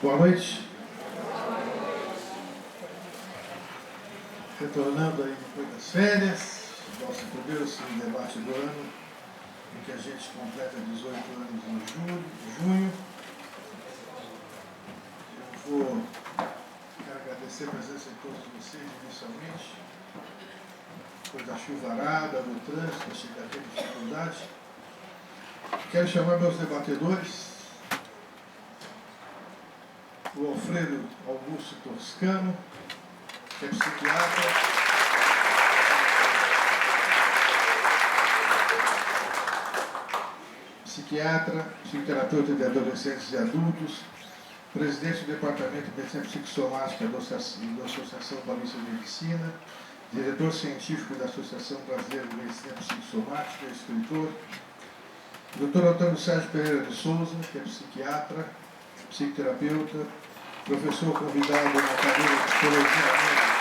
Boa noite. Retornando aí depois das férias, nosso primeiro debate do ano, em que a gente completa 18 anos em junho. Quero agradecer a presença de todos vocês inicialmente, depois da chuvarada, do trânsito, chegar aqui de dificuldade. Quero chamar meus debatedores, o Alfredo Augusto Toscano, que é psiquiatra, psicoterapeuta de adolescentes e adultos, presidente do Departamento de Medicina Psicossomática da Associação Paulista de Medicina, diretor científico da Associação Brasileira de Medicina Psicossomática, escritor, Dr. Antônio Sérgio Pereira de Souza, que é psiquiatra, psicoterapeuta, professor convidado na cadeira de Psicologia Médica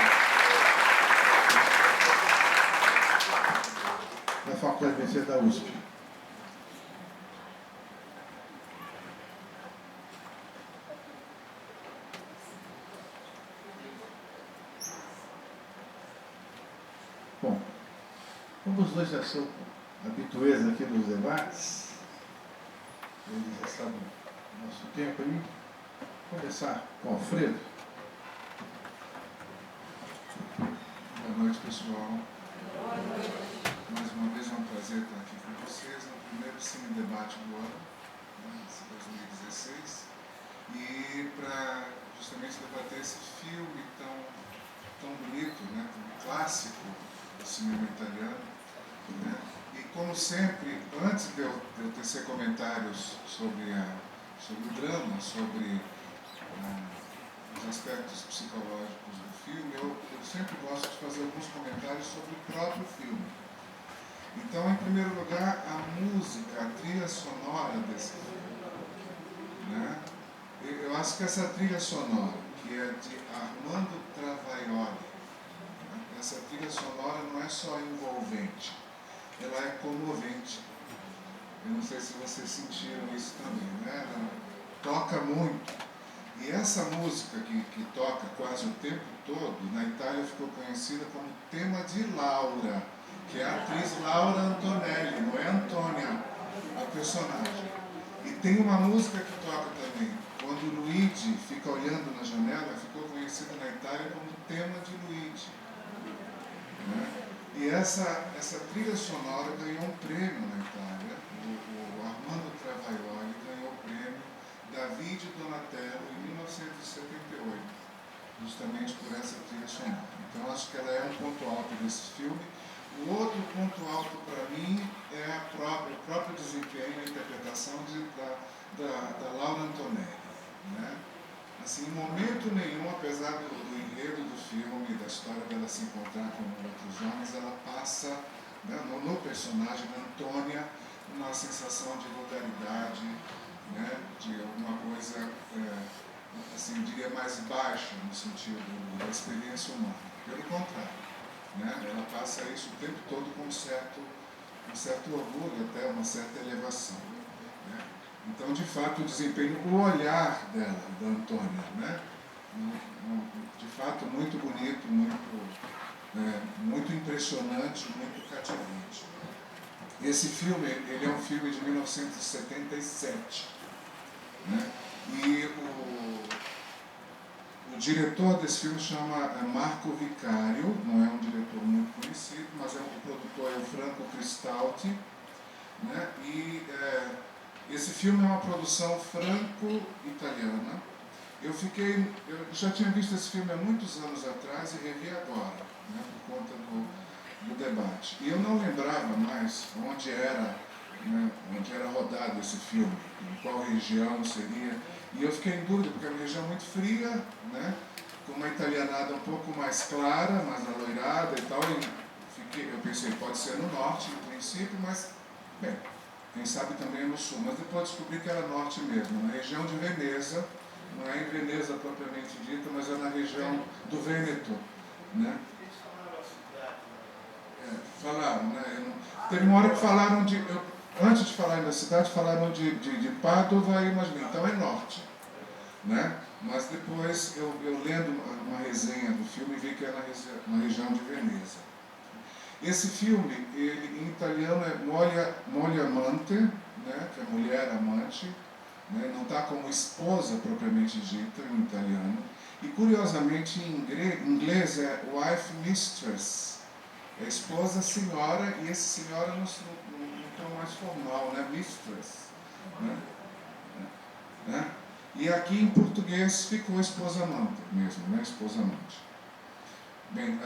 da Faculdade de Medicina da USP. Bom, como os dois já são habituês aqui nos debates, eles já sabem o nosso tempo aí, vou começar com o Alfredo. Boa noite, pessoal. Mais uma vez é um prazer estar aqui com vocês no primeiro Cine Debate do ano, esse 2016, e para justamente debater esse filme tão bonito, tão clássico do cinema italiano. E como sempre, antes de eu tecer comentários sobre o drama, sobre os aspectos psicológicos do filme, eu sempre gosto de fazer alguns comentários sobre o próprio filme. Então, em primeiro lugar, a música, a trilha sonora desse filme. Eu acho que essa trilha sonora, que é de Armando Travaioli, essa trilha sonora não é só envolvente, ela é comovente. Eu não sei se vocês sentiram isso também, Ela toca muito. E essa música que toca quase o tempo todo, na Itália ficou conhecida como tema de Laura, que é a atriz Laura Antonelli, não é Antônia, a personagem. E tem uma música que toca também, quando Luigi fica olhando na janela, ficou conhecida na Itália como tema de Luigi. E essa trilha sonora ganhou um prêmio na Itália. O Armando Travaioli ganhou o prêmio David Donatello em 1978, justamente por essa trilha sonora. Então acho que ela é um ponto alto desse filme. O outro ponto alto para mim é o próprio desempenho, a interpretação da Laura Antonelli. Assim, em momento nenhum, apesar do enredo do filme, da história dela se encontrar com outros homens, ela passa, no personagem da Antônia, uma sensação de vulgaridade, de alguma coisa, assim, eu diria, mais baixa no sentido da experiência humana. Pelo contrário, ela passa isso o tempo todo com um certo orgulho, até uma certa elevação. Então, de fato, o desempenho, o olhar dela, da Antônia, de fato, muito bonito, muito impressionante, muito cativante. Esse filme, ele é um filme de 1977, E o diretor desse filme chama Marco Vicario, não é um diretor muito conhecido, mas o produtor é o Franco Cristalti, Esse filme é uma produção franco-italiana. Eu já tinha visto esse filme há muitos anos atrás e revi agora, por conta do debate. E eu não lembrava mais onde era rodado esse filme, em qual região seria. E eu fiquei em dúvida, porque é uma região muito fria, com uma italianada um pouco mais clara, mais aloirada e tal. Eu pensei, pode ser no norte, no princípio, mas, bem, quem sabe também é no sul. Mas depois descobri que era norte mesmo, na região de Veneza. Não é em Veneza propriamente dita, mas é na região do Vêneto, Falaram, Teve uma hora que falaram antes de falarem da cidade, falaram de Pádua e Masmim, então é norte, Mas depois, eu lendo uma resenha do filme, vi que é na região de Veneza. Esse filme, ele, em italiano, é moglie amante, né, que é mulher amante, né, não está como esposa propriamente dita em italiano. E, curiosamente, em inglês é wife mistress, é esposa senhora, e esse senhora no tom mais formal, né, mistress. Né? E aqui em português ficou esposa amante mesmo, né, esposa amante. Bem,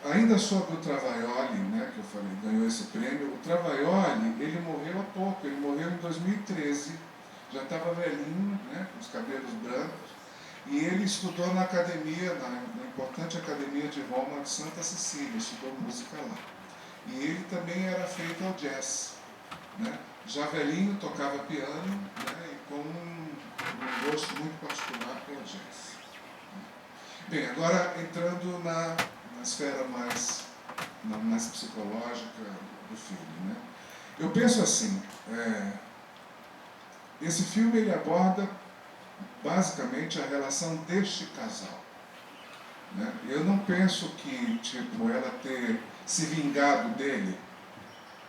ainda sobre o Travaglioli, né, que eu falei, ganhou esse prêmio, o Travaglioli, ele morreu há pouco, ele morreu em 2013, já estava velhinho, né, com os cabelos brancos, e ele estudou na academia, na importante academia de Roma de Santa Cecília, estudou música lá. E ele também era feito ao jazz, né, já velhinho, tocava piano, né, e com um gosto muito particular pelo jazz. Bem, agora entrando na esfera mais psicológica do filme, né? Eu penso assim, esse filme ele aborda basicamente a relação deste casal, né? Eu não penso que tipo ela ter se vingado dele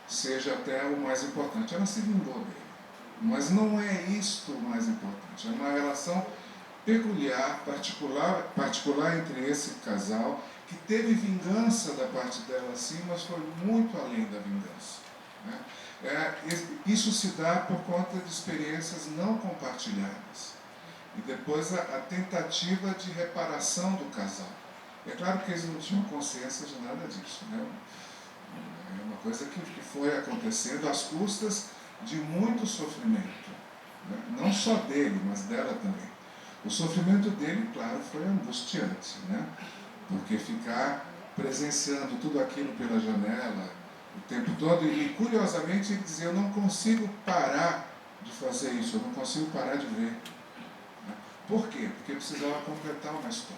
seja até o mais importante. Ela se vingou dele, mas não é isto o mais importante. É uma relação peculiar, particular entre esse casal, que teve vingança da parte dela sim, mas foi muito além da vingança, né? Isso se dá por conta de experiências não compartilhadas. E depois a tentativa de reparação do casal. É claro que eles não tinham consciência de nada disso, né? É uma coisa que foi acontecendo às custas de muito sofrimento, né? Não só dele, mas dela também. O sofrimento dele, claro, foi angustiante, né? Porque ficar presenciando tudo aquilo pela janela o tempo todo, e curiosamente ele dizia, eu não consigo parar de fazer isso, eu não consigo parar de ver. Por quê? Porque precisava completar uma história,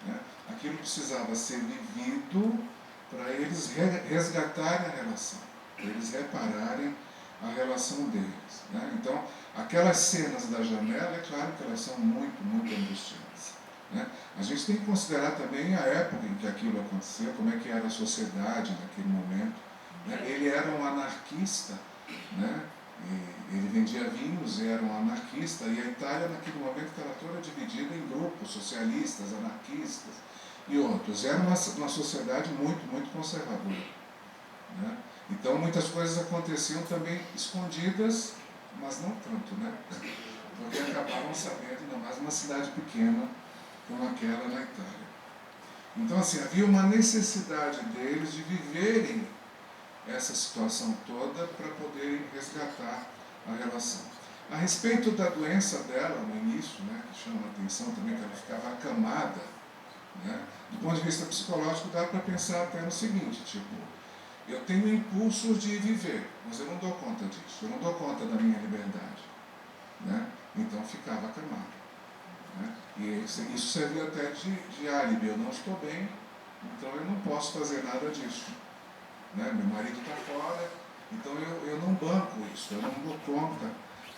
né? Aquilo precisava ser vivido para eles resgatarem a relação, para eles repararem a relação deles, né? Então, aquelas cenas da janela, é claro que elas são muito, muito angustiantes, né? A gente tem que considerar também a época em que aquilo aconteceu, como é que era a sociedade naquele momento, né? Ele era um anarquista, né? Ele vendia vinhos, era um anarquista, e a Itália naquele momento estava toda dividida em grupos, socialistas, anarquistas e outros. Era uma sociedade muito, muito conservadora, né? Então muitas coisas aconteciam também escondidas, mas não tanto, né? Porque acabavam sabendo, ainda mais numa cidade pequena como aquela na Itália. Então assim, havia uma necessidade deles de viverem essa situação toda para poderem resgatar a relação. A respeito da doença dela no início, né, que chama a atenção também, que ela ficava acamada, né, do ponto de vista psicológico dá para pensar até no seguinte, tipo, eu tenho impulsos de viver, mas eu não dou conta disso, eu não dou conta da minha liberdade, né, então ficava acamada, né, e isso servia até de álibi, eu não estou bem, então eu não posso fazer nada disso. Né? Meu marido está fora, então eu não banco isso, eu não dou conta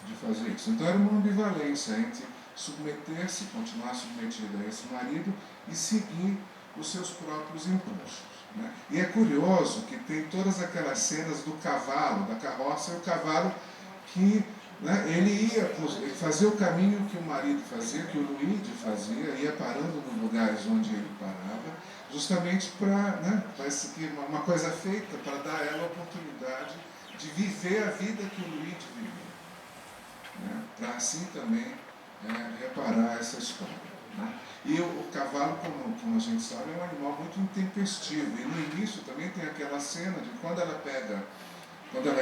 de fazer isso. Então era uma ambivalência entre submeter-se, continuar submetido a esse marido e seguir os seus próprios impulsos, né? E é curioso que tem todas aquelas cenas do cavalo, da carroça, e o cavalo que, né, ele fazia o caminho que o marido fazia, que o Luigi fazia, ia parando nos lugares onde ele parava, justamente para, né, parece que uma coisa feita para dar a ela a oportunidade de viver a vida que o Luigi vivia, né, para assim também reparar essa história, né. E o cavalo, como a gente sabe, é um animal muito intempestivo, e no início também tem aquela cena de quando ela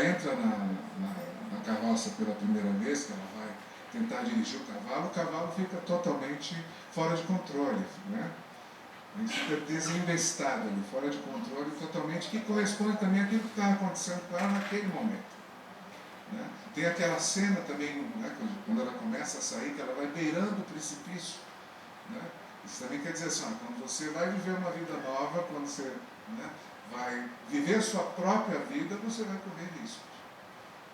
entra na carroça pela primeira vez, que ela vai tentar dirigir o cavalo fica totalmente fora de controle, né? Ele fica desinvestado ali, fora de controle totalmente, que corresponde também àquilo que está acontecendo com ela naquele momento, né? Tem aquela cena também, né, quando ela começa a sair, que ela vai beirando o precipício, né? Isso também quer dizer assim, quando você vai viver uma vida nova, quando você, né, vai viver a sua própria vida, você vai correr riscos,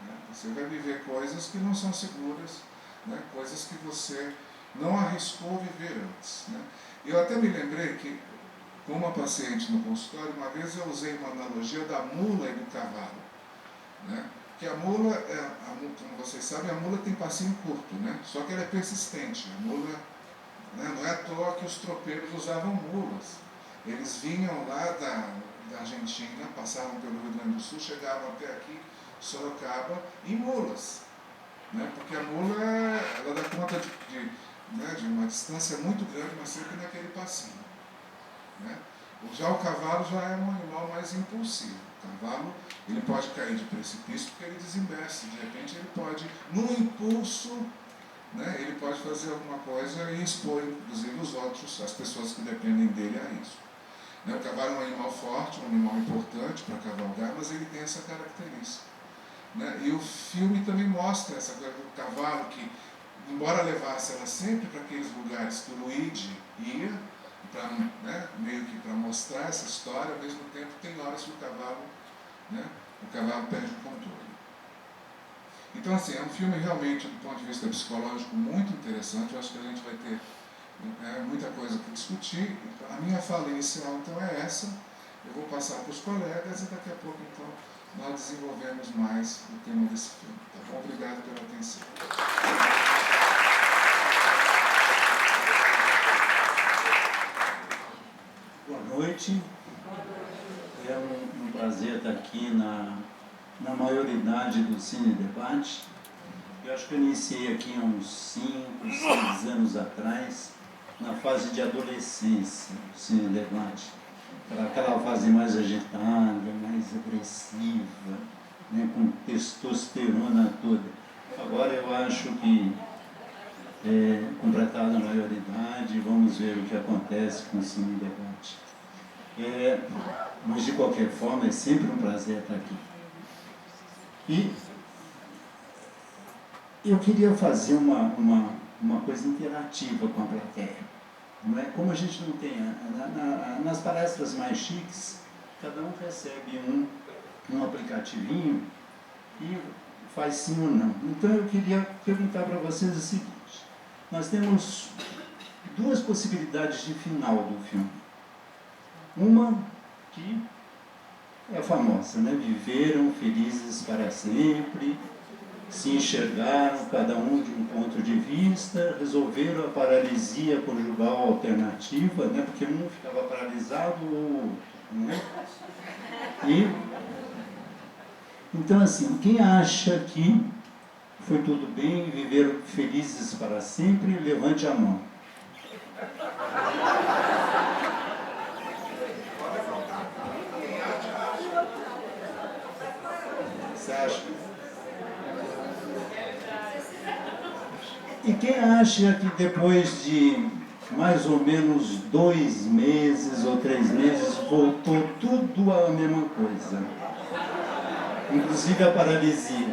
né? Você vai viver coisas que não são seguras, né? Coisas que você não arriscou viver antes, né? Eu até me lembrei que, com uma paciente no consultório, uma vez eu usei uma analogia da mula e do cavalo, né? Que a mula, como vocês sabem, a mula tem passinho curto, né? Só que ela é persistente. A mula, né? Não é à toa que os tropeiros usavam mulas. Eles vinham lá da Argentina, passavam pelo Rio Grande do Sul, chegavam até aqui, Sorocaba, em mulas, né? Porque a mula, ela dá conta de uma distância muito grande, mas sempre naquele passinho, né? Já o cavalo já é um animal mais impulsivo. O cavalo, ele pode cair de precipício porque ele desembesta. De repente ele pode, num impulso, né, ele pode fazer alguma coisa e expor, inclusive, os outros, as pessoas que dependem dele a isso. Né? O cavalo é um animal forte, um animal importante para cavalgar, mas ele tem essa característica. Né? E o filme também mostra essa coisa do cavalo que, embora levasse ela sempre para aqueles lugares que o Luigi ia, né, meio que para mostrar essa história, ao mesmo tempo tem horas que o cavalo perde o controle. Então, assim, é um filme realmente, do ponto de vista psicológico, muito interessante. Eu acho que a gente vai ter muita coisa para discutir. A minha fala inicial, então, é essa. Eu vou passar para os colegas e daqui a pouco, então, nós desenvolvemos mais o tema desse filme. Tá bom? Obrigado pela atenção. Boa noite. É um prazer estar aqui na maioridade do Cine Debate. Eu acho que eu iniciei aqui há uns 5, 6 anos atrás, na fase de adolescência do Cine Debate. Aquela fase mais agitada, mais agressiva, né, com testosterona toda. Agora eu acho que, completada a maioridade, vamos ver o que acontece com o Cine Debate. Mas de qualquer forma, é sempre um prazer estar aqui. E eu queria fazer uma coisa interativa com a plateia. Não é? Como a gente não tem, nas palestras mais chiques, cada um recebe um aplicativinho e faz sim ou não. Então eu queria perguntar para vocês o seguinte: nós temos 2 possibilidades de final do filme. Uma que é a famosa, né? Viveram felizes para sempre, se enxergaram cada um de um ponto de vista, resolveram a paralisia conjugal alternativa, né? Porque um ficava paralisado ou o outro, né? Então, assim, quem acha que foi tudo bem e viveram felizes para sempre, levante a mão. Você acha? E quem acha que depois de mais ou menos 2 meses ou 3 meses voltou tudo a mesma coisa? Inclusive a paralisia.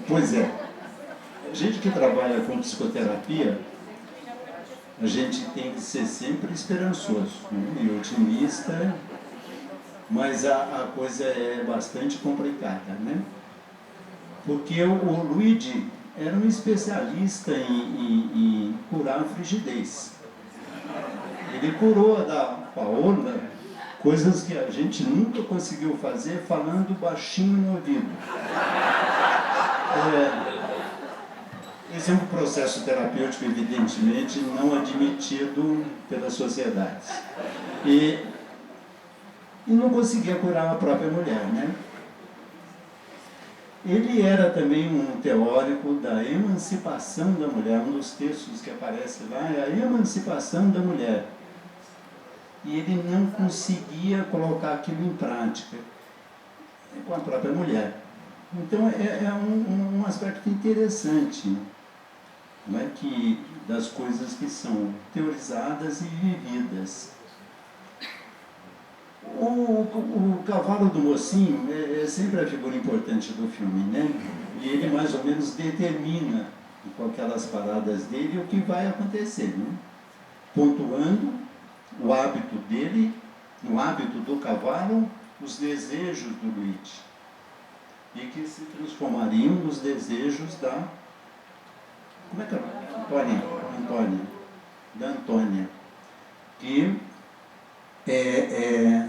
Pois é. A gente que trabalha com psicoterapia, a gente tem que ser sempre esperançoso, né? E otimista, mas a coisa é bastante complicada, né? Porque o Luigi era um especialista em curar a frigidez. Ele curou a da Paola coisas que a gente nunca conseguiu fazer falando baixinho no ouvido. Esse é um processo terapêutico, evidentemente, não admitido pelas sociedades. E não conseguia curar a própria mulher, né? Ele era também um teórico da emancipação da mulher. Um dos textos que aparece lá é a emancipação da mulher. E ele não conseguia colocar aquilo em prática com a própria mulher. Então é um aspecto interessante, não é, que das coisas que são teorizadas e vividas. O cavalo do mocinho é sempre a figura importante do filme, né? E ele mais ou menos determina, com aquelas paradas dele, o que vai acontecer, né? Pontuando o hábito dele, o hábito do cavalo os desejos do Luigi e que se transformariam nos desejos da... Como é que é? Antônia. Que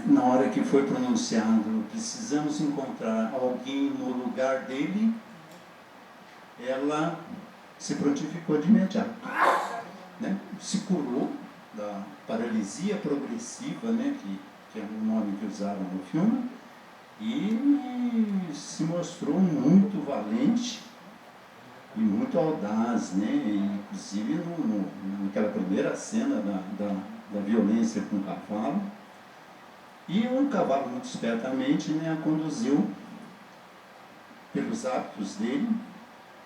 na hora que foi pronunciado, precisamos encontrar alguém no lugar dele, ela se prontificou de imediato, né? Se curou da paralisia progressiva, né? que é o nome que usaram no filme, e se mostrou muito valente e muito audaz, né? Inclusive naquela primeira cena da violência com o cavalo, e o cavalo muito espertamente, né, a conduziu pelos hábitos dele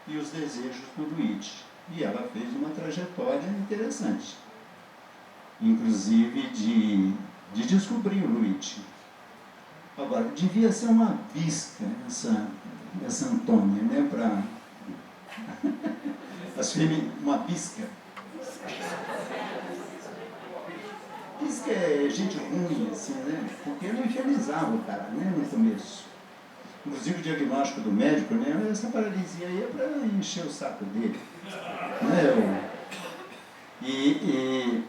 e os desejos do Luigi, e ela fez uma trajetória interessante, inclusive de descobrir o Luigi. Agora, devia ser uma bisca essa Antônia, né, para uma bisca. Bisca é gente ruim, assim, né? Porque não infernizava o cara, né, no começo. Inclusive o diagnóstico do médico, né? Essa paralisia aí é para encher o saco dele. Né? E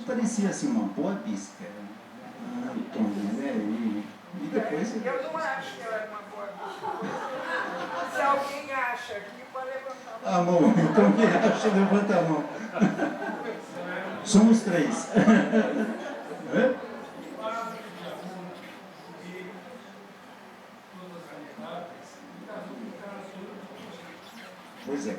parecia assim uma boa bisca, Antônia, né? E depois... Eu não acho que ela é uma boa bisca. Se alguém acha aqui, pode levantar a mão. Amor, então quem acha, levanta a mão. Somos 3. Pois é.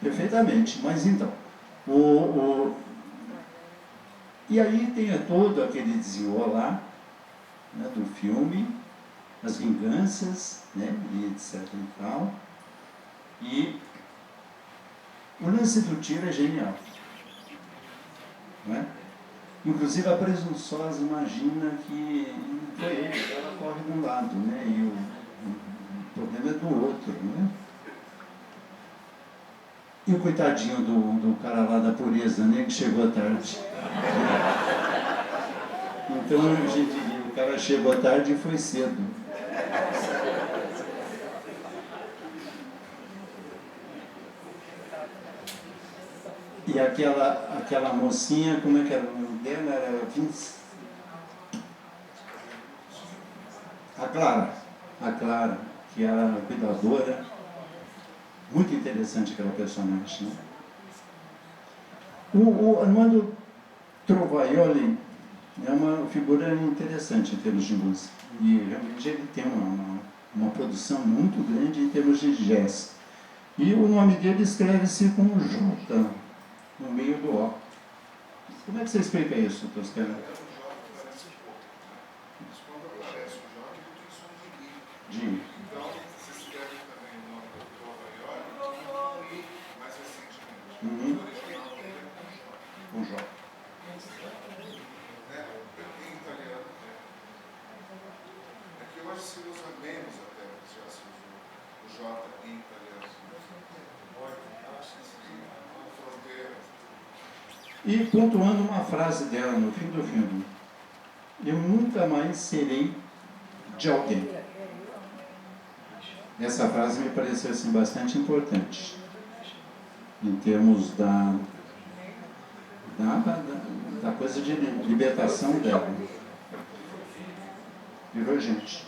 Perfeitamente. Mas então, e aí tem todo aquele desenrolar, né, do filme, as vinganças, né, e etc e tal. E o lance do tiro é genial, não é? Inclusive a presunçosa imagina que foi ele, ela corre de um lado, né? E o problema é do outro, né? E o coitadinho do cara lá da pureza, né? Que chegou tarde. Então a gente diria, o cara chegou tarde e foi cedo. E aquela mocinha, como é que era o nome dela? Era a Clara, que era a cuidadora. Muito interessante aquela personagem, né? O Armando Trovaioli é uma figura interessante em termos de música. E realmente ele tem uma produção muito grande em termos de jazz. E o nome dele escreve-se com J no meio do O. Como é que você explica isso, Toscana? De. Então, se escreve também o nome do Trovaioli e mais recentemente. Com J. Em italiano. É que hoje se usa menos até, já se usa o J em italiano. E pontuando uma frase dela no fim do filme: eu nunca mais serei de alguém. Essa frase me pareceu assim, bastante importante em termos da coisa de libertação dela. Virou gente.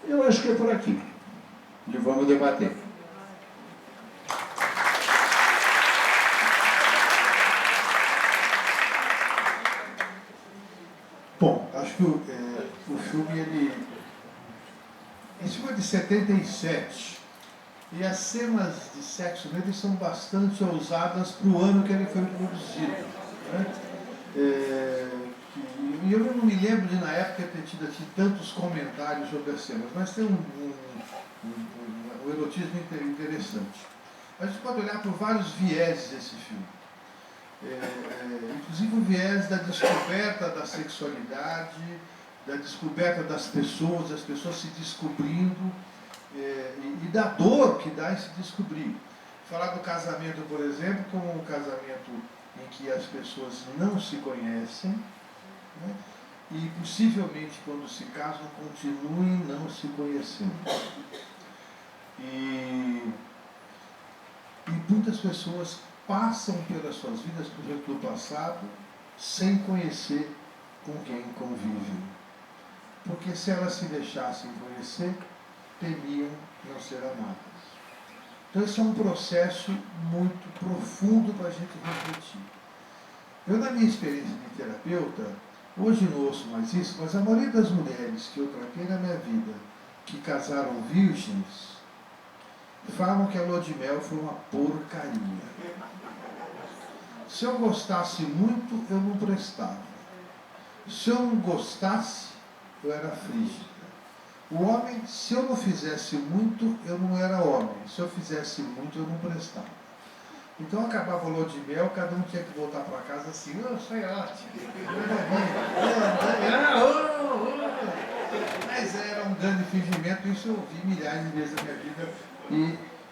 Eu acho que é por aqui. E vamos debater. Bom, acho que o filme, esse filme é de 77, e as cenas de sexo nele são bastante ousadas para o ano que ele foi produzido, né? E eu não me lembro de, na época, ter tido tantos comentários sobre as cenas, mas tem um erotismo interessante. A gente pode olhar por vários vieses esse filme. Inclusive o viés da descoberta da sexualidade, da descoberta das pessoas, as pessoas se descobrindo, e da dor que dá em se descobrir. Falar do casamento, por exemplo, como um casamento em que as pessoas não se conhecem, né? E possivelmente quando se casam continuem não se conhecendo. E muitas pessoas passam pelas suas vidas, por exemplo, do passado, sem conhecer com quem convivem. Porque se elas se deixassem conhecer, temiam não ser amadas. Então esse é um processo muito profundo para a gente refletir. Eu, na minha experiência de terapeuta, hoje não ouço mais isso, mas a maioria das mulheres que eu tratei na minha vida, que casaram virgens, falam que a lua de mel foi uma porcaria. Se eu gostasse muito, eu não prestava. Se eu não gostasse, eu era frígida. O homem, se eu não fizesse muito, eu não era homem. Se eu fizesse muito, eu não prestava. Então acabava a lua de mel, cada um tinha que voltar para casa assim, foi ótimo. Mas era um grande fingimento, isso eu vi milhares de vezes na minha vida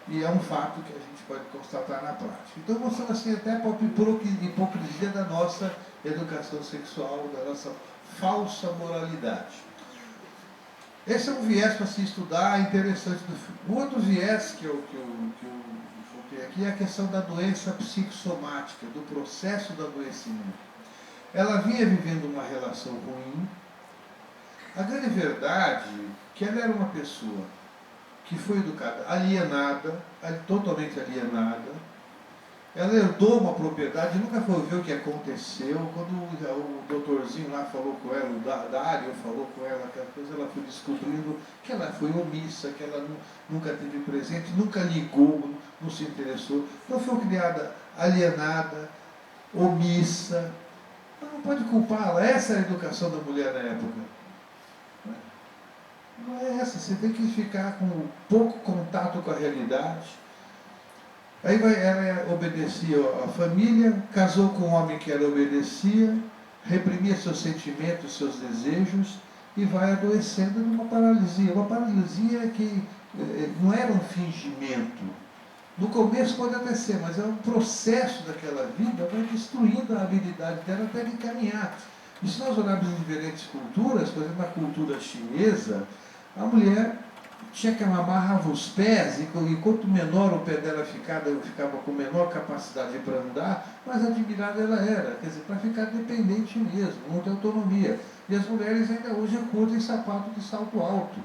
e é um fato que a gente pode constatar na prática. Então mostrando assim até a hipocrisia da nossa educação sexual, da nossa falsa moralidade. Esse é um viés para se estudar interessante do filme. O outro viés que eu foquei aqui é a questão da doença psicossomática, do processo do adoecimento. Ela vinha vivendo uma relação ruim. A grande verdade é que ela era uma pessoa que foi educada, alienada, totalmente alienada. Ela herdou uma propriedade, nunca foi ver o que aconteceu. Quando o doutorzinho lá falou com ela, o Dário falou com ela aquela coisa, ela foi descobrindo que ela foi omissa, que ela nunca teve presente, nunca ligou, não se interessou. Então foi criada alienada, omissa. Não pode culpá-la. Essa é a educação da mulher na época. Não é essa, você tem que ficar com pouco contato com a realidade. Aí ela obedecia à família, casou com um homem que ela obedecia, reprimia seus sentimentos, seus desejos e vai adoecendo numa paralisia. Uma paralisia que não era um fingimento. No começo pode até ser, mas é um processo daquela vida, vai destruindo a habilidade dela até de caminhar. E se nós olharmos em diferentes culturas, por exemplo, na cultura chinesa, a mulher tinha que amarrava os pés, e quanto menor o pé dela ficava com menor capacidade para andar, mais admirada ela era, quer dizer, para ficar dependente mesmo, não ter autonomia. E as mulheres ainda hoje curtem sapato de salto alto,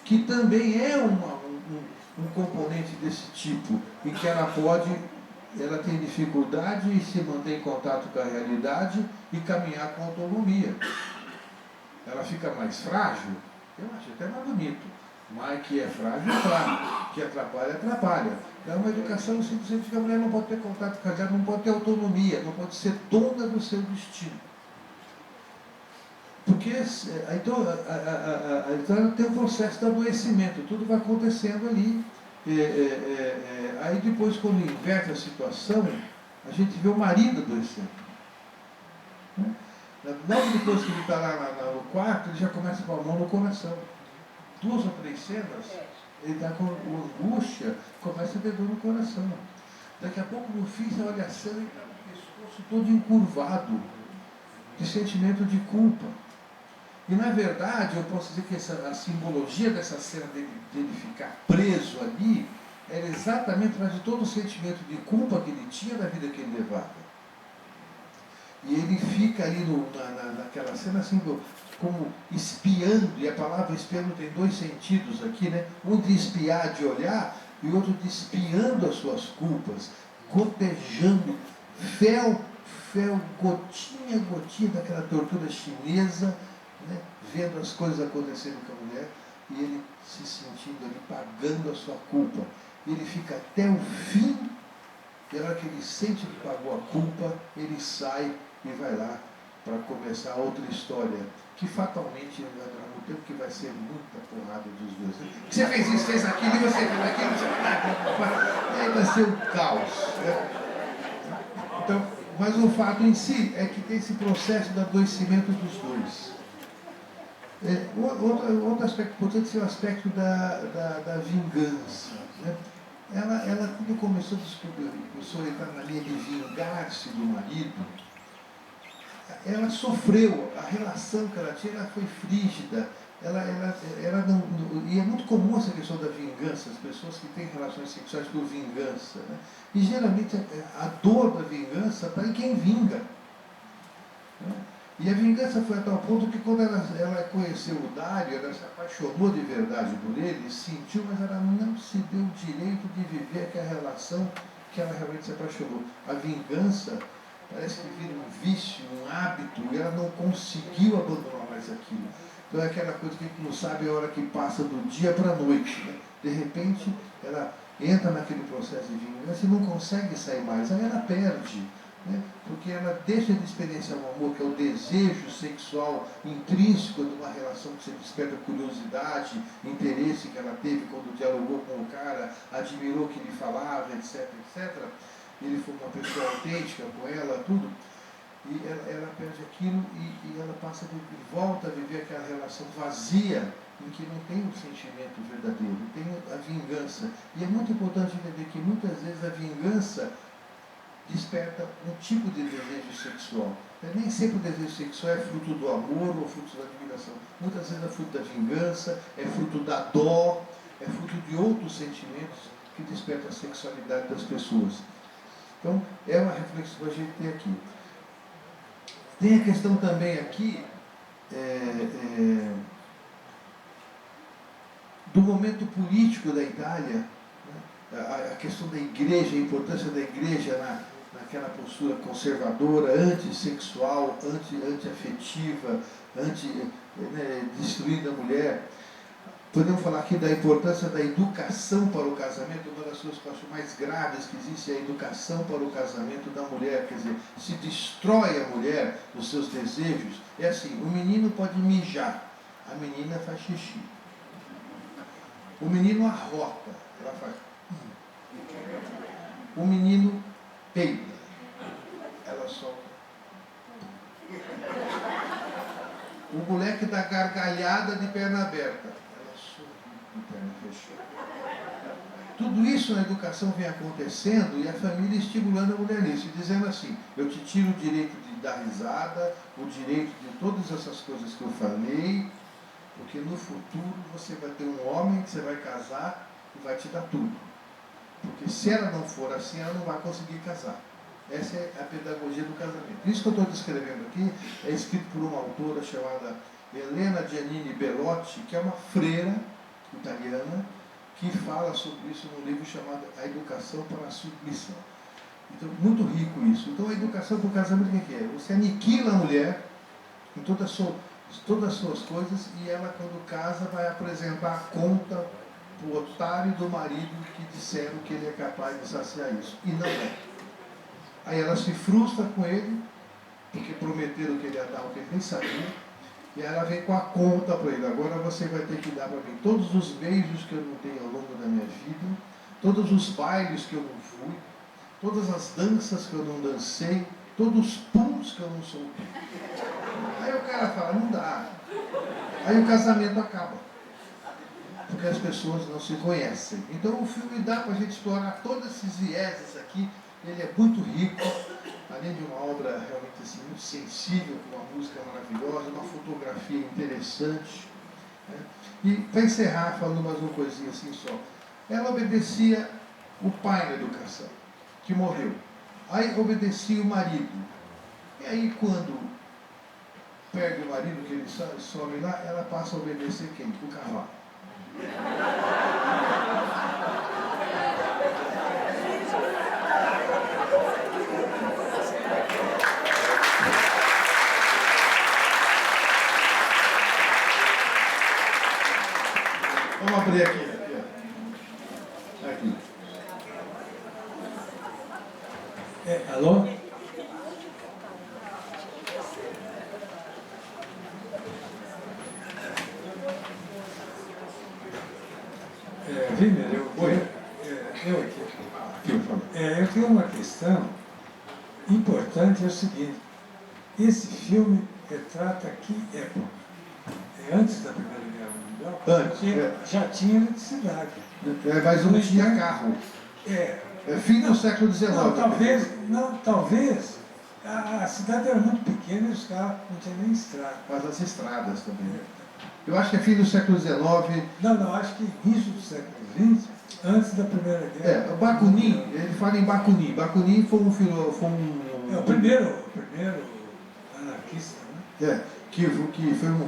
que também é um componente desse tipo, em que ela tem dificuldade em se manter em contato com a realidade e caminhar com autonomia. Ela fica mais frágil, eu acho até mais bonito. Mas que é frágil, é frágil. Que atrapalha, atrapalha. É uma educação simplesmente que a mulher não pode ter contato com a realidade, não pode ter autonomia, não pode ser dona do seu destino. Porque então ela tem o processo do adoecimento, tudo vai acontecendo ali. Aí depois, quando inverte a situação, a gente vê o marido adoecendo. Logo depois que ele está lá no quarto, ele já começa a pôr a mão no coração. 2 ou 3 cenas, ele está com angústia, começa a ter dor no coração. Daqui a pouco, no fim, você olha a cena e está com o pescoço todo encurvado, de sentimento de culpa. E, na verdade, eu posso dizer que a simbologia dessa cena dele ficar preso ali era exatamente atrás de todo o sentimento de culpa que ele tinha da vida que ele levava. E ele fica ali naquela cena assim, como espiando, e a palavra espiando tem 2 sentidos aqui, né? Um de espiar, de olhar, e outro de espiando as suas culpas, gotejando, fel, gotinha, gotinha daquela tortura chinesa, né? Vendo as coisas acontecendo com a mulher, e ele se sentindo ali, pagando a sua culpa. Ele fica até o fim, e na hora que ele sente que pagou a culpa, ele sai e vai lá para começar outra história, que fatalmente vai durar muito tempo, que vai ser muita porrada dos dois. Você fez isso, fez aquilo, e você fez aquilo, aí vai ser um caos. Né? Então, mas o fato em si é que tem esse processo do adoecimento dos dois. Outro aspecto importante é o aspecto da vingança. Né? ela quando começou a entrar na linha de vingar-se do marido, ela sofreu, a relação que ela tinha, ela foi frígida, ela não, e é muito comum essa questão da vingança, as pessoas que têm relações sexuais por vingança, né? E geralmente a dor da vingança está em quem vinga, né? E a vingança foi a tal ponto que quando ela conheceu o Dário, ela se apaixonou de verdade por ele, sentiu, mas ela não se deu o direito de viver aquela relação que ela realmente se apaixonou. A vingança parece que vira um vício, um hábito, e ela não conseguiu abandonar mais aquilo. Então é aquela coisa que a gente não sabe a hora que passa do dia para a noite, né? De repente ela entra naquele processo de vingança e não consegue sair mais, aí ela perde, né? Porque ela deixa de experienciar o amor, que é o desejo sexual intrínseco de uma relação que você desperta curiosidade, interesse que ela teve quando dialogou com o cara, admirou o que ele falava, etc, etc. Ele foi uma pessoa autêntica com ela, tudo. E ela perde aquilo e ela volta a viver aquela relação vazia em que não tem um sentimento verdadeiro, tem a vingança. E é muito importante entender que muitas vezes a vingança desperta um tipo de desejo sexual. Nem sempre o desejo sexual é fruto do amor ou fruto da admiração. Muitas vezes é fruto da vingança, é fruto da dó, é fruto de outros sentimentos que despertam a sexualidade das pessoas. Então, é uma reflexão que a gente tem aqui. Tem a questão também aqui do momento político da Itália, né? A questão da igreja, a importância da igreja naquela postura conservadora, antissexual, antiafetiva, destruindo a mulher. Podemos falar aqui da importância da educação para o casamento. Uma das coisas que eu acho mais graves que existe é a educação para o casamento da mulher. Quer dizer, se destrói a mulher dos seus desejos. É assim, o menino pode mijar, a menina faz xixi. O menino arrota, ela faz. O menino peida, ela solta. O moleque dá gargalhada de perna aberta. Tudo isso na educação vem acontecendo e a família estimulando a mulher nisso, dizendo assim, eu te tiro o direito de dar risada, o direito de todas essas coisas que eu falei, porque no futuro você vai ter um homem que você vai casar e vai te dar tudo. Porque se ela não for assim, ela não vai conseguir casar. Essa é a pedagogia do casamento. Isso que eu estou descrevendo aqui é escrito por uma autora chamada Elena Giannini Bellotti, que é uma freira italiana, que fala sobre isso num livro chamado A Educação para a Submissão. Então, muito rico isso. Então, a educação para o casamento, o que é? Você aniquila a mulher em todas as suas coisas e ela, quando casa, vai apresentar a conta para o otário do marido que disseram que ele é capaz de saciar isso. E não é. Aí ela se frustra com ele, porque prometeram que ele ia dar o que ele nem sabia. E ela vem com a conta para ele. Agora você vai ter que dar para mim todos os beijos que eu não dei ao longo da minha vida, todos os bailes que eu não fui, todas as danças que eu não dancei, todos os pulos que eu não soltei. Aí o cara fala, não dá. Aí o casamento acaba. Porque as pessoas não se conhecem. Então o filme dá para a gente explorar todos esses vieses aqui. Ele é muito rico. Além de uma obra realmente assim, muito sensível, com uma música maravilhosa, uma fotografia interessante. Né? E para encerrar, falando mais uma coisinha assim só. Ela obedecia o pai na educação, que morreu. Aí obedecia o marido. E aí quando perde o marido, que ele some lá, ela passa a obedecer quem? O cavalo. Vamos abrir aqui. Aqui. Alô? Wimmer, eu tenho uma questão importante, é o seguinte, esse filme retrata que época? É antes da Primeira Guerra Mundial? Antes, já tinha eletricidade. Mas não tinha carro. É fim do século XIX. Talvez a cidade era muito pequena e os carros não tinham nem estrada. Mas as estradas também. Eu acho que é fim do século XIX. Não, acho que início do século XX, antes da Primeira Guerra. Bakunin, ele fala em Bakunin. Bakunin foi um o primeiro anarquista, né? Que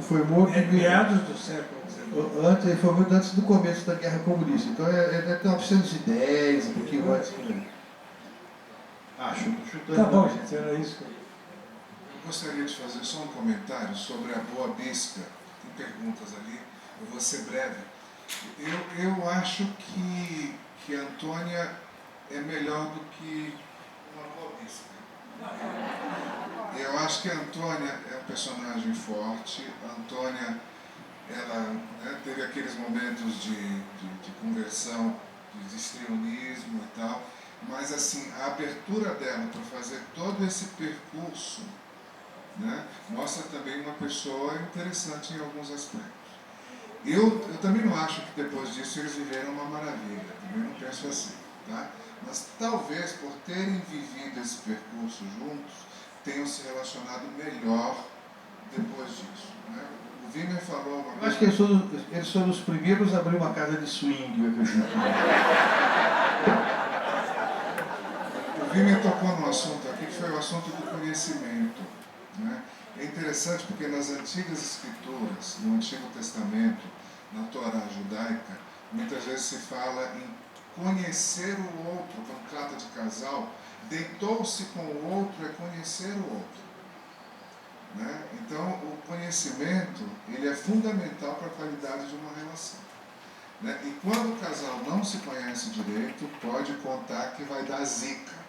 foi morto meados do século XIX. Ele foi morto antes do começo da Guerra Comunista. Então é até 1910, um pouquinho antes. Acho, tô chutando. Tá bom, gente, era isso que eu... Gostaria de fazer só um comentário sobre a Boa Bisca. Tem perguntas ali, eu vou ser breve. Eu acho que a Antônia é melhor do que uma Boa Bisca. Eu acho que a Antônia é um personagem forte. A Antônia, ela teve aqueles momentos de conversão, de histrionismo e tal, mas assim, a abertura dela para fazer todo esse percurso, né, mostra também uma pessoa interessante em alguns aspectos. Eu também não acho que depois disso eles viveram uma maravilha, também não penso assim, tá? Mas talvez por terem vivido esse percurso juntos, tenham se relacionado melhor depois disso, né? O Wimmer falou uma coisa... Eu acho que eles foram os primeiros a abrir uma casa de swing, eu acredito. O Wimmer tocou num assunto aqui que foi o assunto do conhecimento, né? É interessante porque nas antigas escrituras, no Antigo Testamento, na Torá judaica, muitas vezes se fala em conhecer o outro. Quando trata de casal, deitou-se com o outro é conhecer o outro, né? Então o conhecimento ele é fundamental para a qualidade de uma relação, né? E quando o casal não se conhece direito, pode contar que vai dar zica.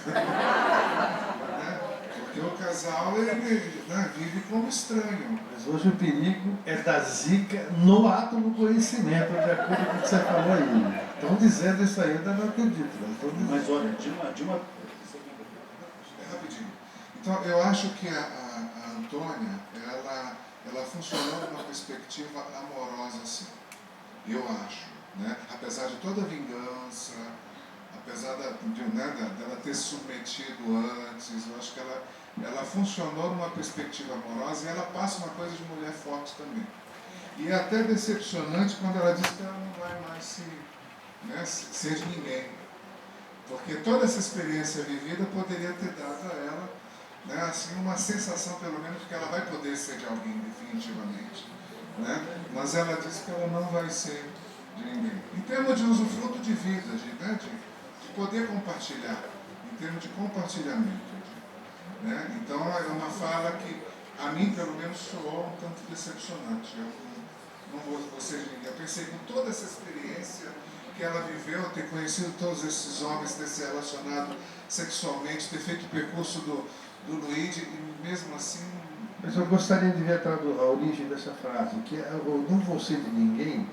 Né? Porque o casal ele, vive como estranho. Mas hoje o perigo é da zica no ato do conhecimento, de acordo com o que você falou aí. Estão dizendo isso aí, eu ainda não acredito. Mas olha, Rapidinho. Então, eu acho que a Antônia, ela funcionou numa perspectiva amorosa, assim. Eu acho, né? Apesar de toda a vingança, apesar dela ter submetido antes, eu acho que ela funcionou numa perspectiva amorosa e ela passa uma coisa de mulher forte também. E é até decepcionante quando ela diz que ela não vai mais ser de ninguém. Porque toda essa experiência vivida poderia ter dado a ela, assim, uma sensação, pelo menos, que ela vai poder ser de alguém, definitivamente. Né? Mas ela diz que ela não vai ser de ninguém. Em termos de usufruto de vida, de poder compartilhar, em termos de compartilhamento. Né? Então, é uma fala que, a mim, pelo menos, soou um tanto decepcionante. Eu não vou ser de ninguém. Eu pensei com toda essa experiência que ela viveu, ter conhecido todos esses homens, ter se relacionado sexualmente, ter feito o percurso do Luigi, e mesmo assim... Mas eu gostaria de ver a origem dessa frase, que eu não vou ser de ninguém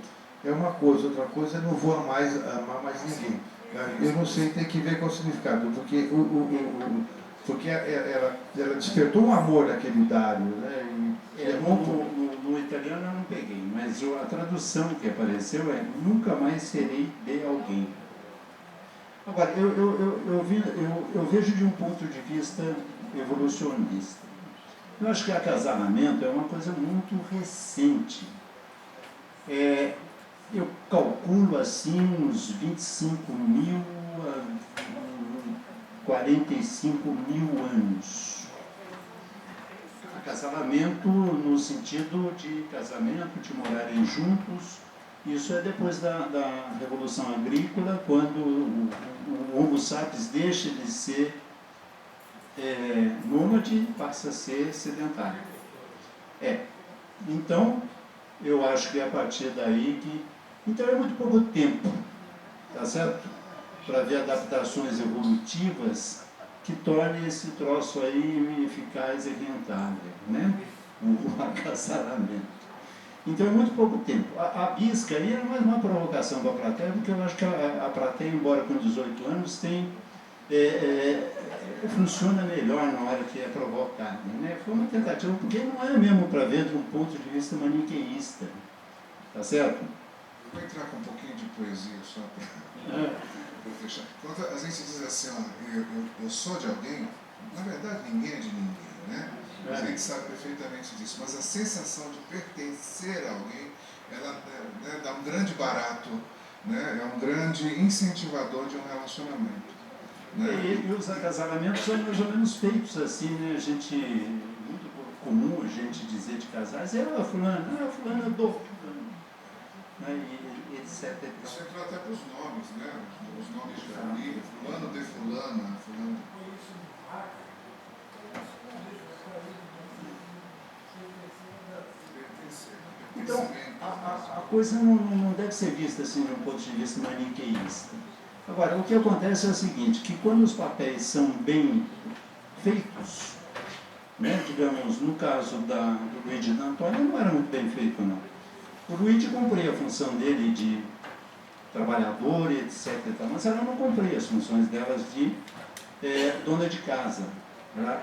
é uma coisa, outra coisa é não vou amar mais ninguém. Eu não sei, tem que ver com o significado, porque ela despertou um amor naquele Dário, né? No italiano eu não peguei, mas a tradução que apareceu é nunca mais serei de alguém. Agora, eu vejo de um ponto de vista evolucionista. Eu acho que o casamento é uma coisa muito recente. Eu calculo assim uns 25 mil a 45 mil anos. Casamento no sentido de casamento, de morarem juntos. Isso é depois da Revolução Agrícola, quando o Homo sapiens deixa de ser nômade e passa a ser sedentário. Então, eu acho que é a partir daí que... Então é muito pouco tempo, tá certo? Para ver adaptações evolutivas que tornem esse troço aí eficaz e rentável, né? O acasalamento. Então é muito pouco tempo. A bisca aí é mais uma provocação para a plateia, porque eu acho que a plateia, embora com 18 anos, funciona melhor na hora que é provocada, né? Foi uma tentativa, porque não é mesmo para ver de um ponto de vista maniqueísta, tá certo? Eu vou entrar com um pouquinho de poesia só para... para fechar. Quando a gente diz assim, ó, eu sou de alguém, na verdade ninguém é de ninguém, né? A gente sabe perfeitamente disso, mas a sensação de pertencer a alguém, ela, né, dá um grande barato, né? É um grande incentivador de um relacionamento. Né? E os acasalamentos são mais ou menos feitos assim, né? A gente, muito comum a gente dizer de casais, fulano do fulano, né? E etc. Isso entrou até para os nomes, né? Os nomes de família, fulano de fulana, fulano. Então, a coisa não deve ser vista assim de um ponto de vista maniqueísta. Agora, o que acontece é o seguinte, que quando os papéis são bem feitos, né, digamos, no caso do Luigi e da Antônia, não era muito bem feito, não. O Luigi cumpria a função dele de trabalhador, etc. Mas ela não cumpria as funções delas de dona de casa. Né?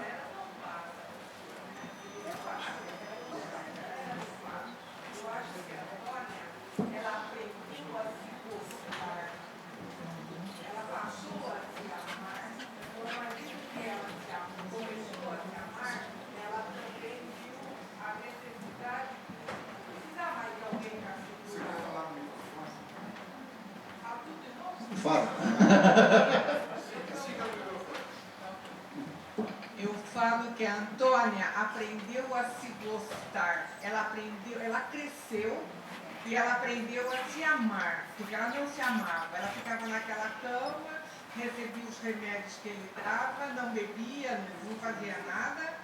Eu falo que a Antônia aprendeu a se gostar, ela cresceu e ela aprendeu a se amar, porque ela não se amava, ela ficava naquela cama, recebia os remédios que ele dava, não bebia, não fazia nada.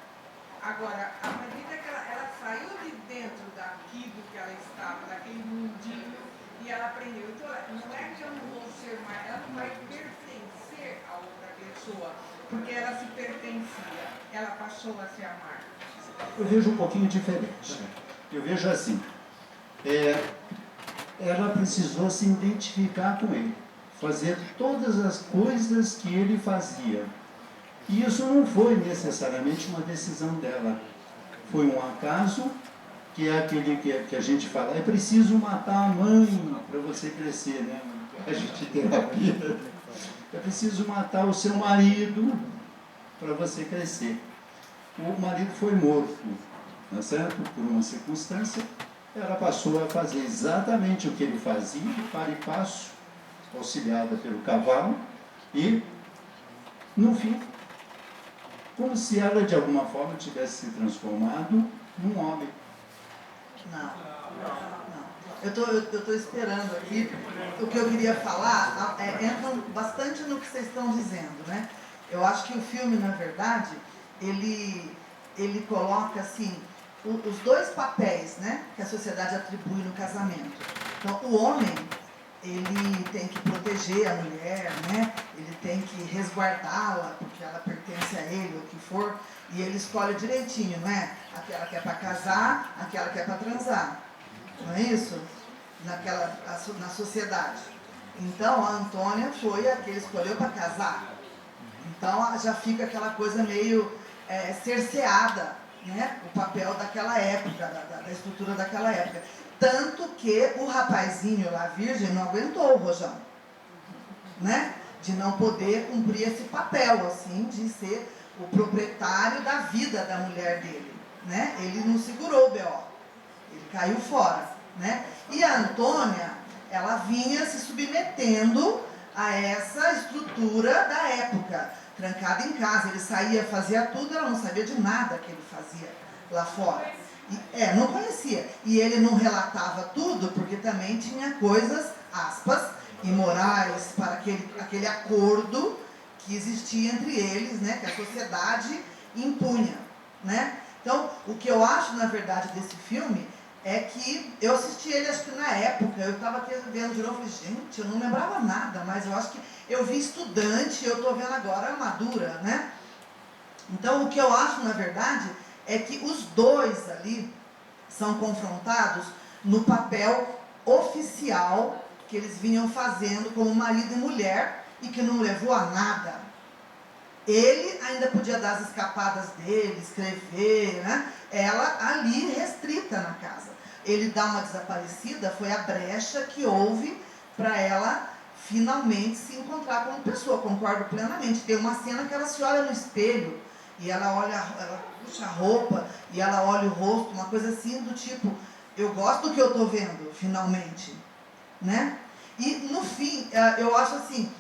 Agora, à medida que ela saiu de dentro daquilo que ela estava, daquele mundinho, e ela aprendeu. Então, não é que eu não vou ser mais, ela não vai pertencer a outra pessoa, porque ela se pertencia, ela passou a se amar. Eu vejo um pouquinho diferente. Eu vejo assim, ela precisou se identificar com ele, fazer todas as coisas que ele fazia. E isso não foi necessariamente uma decisão dela. Foi um acaso, que é aquele que a gente fala, é preciso matar a mãe para você crescer, né? A gente terapia. É preciso matar o seu marido para você crescer. O marido foi morto, não é certo? Por uma circunstância, ela passou a fazer exatamente o que ele fazia, para e passo, auxiliada pelo cavalo, e, no fim, como se ela de alguma forma tivesse se transformado num homem. Não. Eu estou esperando aqui. O que eu queria falar entra bastante no que vocês estão dizendo, né? Eu acho que o filme, na verdade, ele coloca assim os dois papéis, né, que a sociedade atribui no casamento. Então, o homem, ele tem que proteger a mulher, né? Ele tem que resguardá-la, porque ela pertence a ele, o que for, e ele escolhe direitinho, né? Aquela que é para casar, aquela que é para transar. Não é isso? Na sociedade. Então, a Antônia foi a que ele escolheu para casar. Então, já fica aquela coisa meio cerceada, né? O papel daquela época, da estrutura daquela época. Tanto que o rapazinho lá, virgem, não aguentou o rojão, né? De não poder cumprir esse papel, assim, de ser o proprietário da vida da mulher dele, né? Ele não segurou o B.O., ele caiu fora, né? E a Antônia, ela vinha se submetendo a essa estrutura da época, trancada em casa. Ele saía, fazia tudo, ela não sabia de nada que ele fazia lá fora. Não conhecia. E ele não relatava tudo, porque também tinha coisas, aspas, imorais, para aquele acordo que existia entre eles, né, que a sociedade impunha, né? Então, o que eu acho, na verdade, desse filme é que eu assisti ele, acho que na época, eu estava aqui vendo de novo e falei, gente, eu não lembrava nada, mas eu acho que eu vi estudante, eu estou vendo agora madura, né? Então, o que eu acho, na verdade, é que os dois ali são confrontados no papel oficial que eles vinham fazendo como marido e mulher e que não levou a nada. Ele ainda podia dar as escapadas dele, escrever, né? Ela ali restrita na casa. Ele dá uma desaparecida, foi a brecha que houve para ela finalmente se encontrar como pessoa. Concordo plenamente. Tem uma cena que ela se olha no espelho e ela olha, ela puxa a roupa e ela olha o rosto, uma coisa assim do tipo, eu gosto do que eu estou vendo, finalmente, né? E no fim, eu acho assim,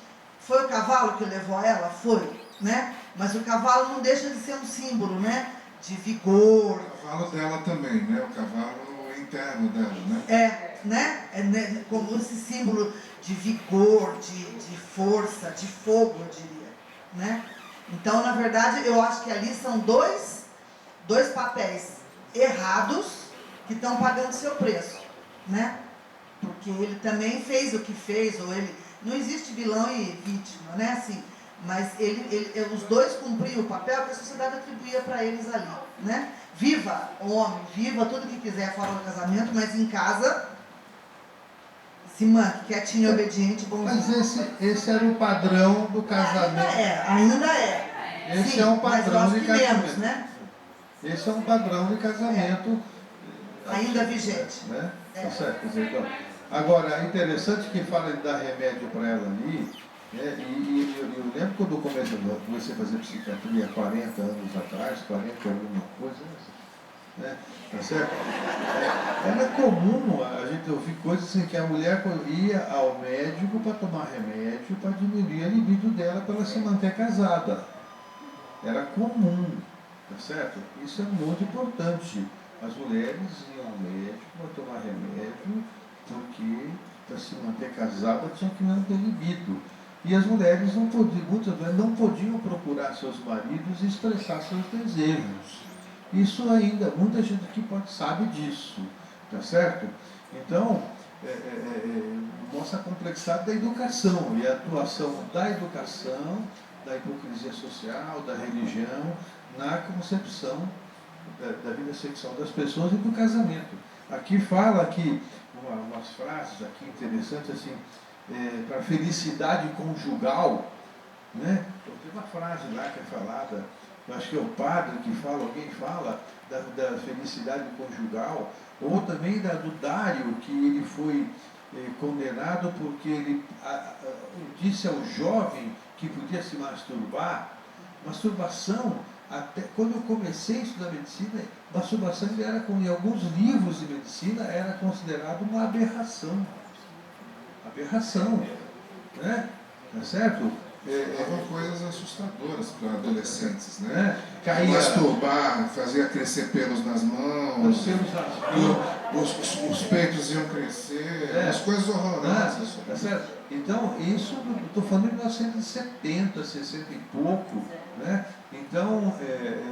foi o cavalo que levou ela? Foi, né? Mas o cavalo não deixa de ser um símbolo, né? De vigor. O cavalo dela também, né? O cavalo interno dela, né? Né? Como esse símbolo de vigor, de força, de fogo, eu diria, né? Então, na verdade, eu acho que ali são dois papéis errados que estão pagando seu preço, né? Porque ele também fez o que fez, ou ele... Não existe vilão e vítima, né? Assim, mas os dois cumpriam o papel que a sociedade atribuía para eles ali, né? Viva o homem, viva tudo que quiser fora do casamento, mas em casa se manque, quietinho, obediente, bonzinho. Mas esse era o padrão do casamento. Ainda é. Esse Sim, é um padrão de casamento. menos, né? Esse é um padrão de casamento. Ainda vigente. Né? Tá certo, então. Agora, é interessante que fala de dar remédio para ela ali, né? E eu lembro quando eu comecei a fazer psiquiatria há 40 anos atrás, 40 alguma coisa, né? Tá certo? Era comum a gente ouvir coisas assim, que a mulher ia ao médico para tomar remédio para diminuir a libido dela para ela se manter casada. Era comum, tá certo? Isso é muito importante. As mulheres iam ao médico para tomar remédio, porque para se manter casada tinha que manter libido. E as mulheres muitas vezes não podiam procurar seus maridos e expressar seus desejos. Isso ainda, muita gente aqui sabe disso, tá certo? Então, mostra a complexidade da educação e a atuação da educação, da hipocrisia social, da religião, na concepção da vida sexual das pessoas e do casamento. Aqui fala que, umas frases aqui interessantes, assim, para a felicidade conjugal, né? Tem uma frase lá que é falada, eu acho que é o padre que fala, alguém fala da felicidade conjugal, ou também do Dário, que ele foi condenado porque ele disse ao jovem que podia se masturbar. Masturbação, até quando eu comecei a estudar medicina, masturbação era, em alguns livros de medicina, era considerado uma aberração. Aberração, né? Tá certo? Eram coisas assustadoras para adolescentes, né? Caía, masturbar, fazia crescer pelos nas mãos, os peitos iam crescer, umas coisas horrorosas. Tá certo? Então, isso, estou falando de 1970, 60 e pouco, né? Então,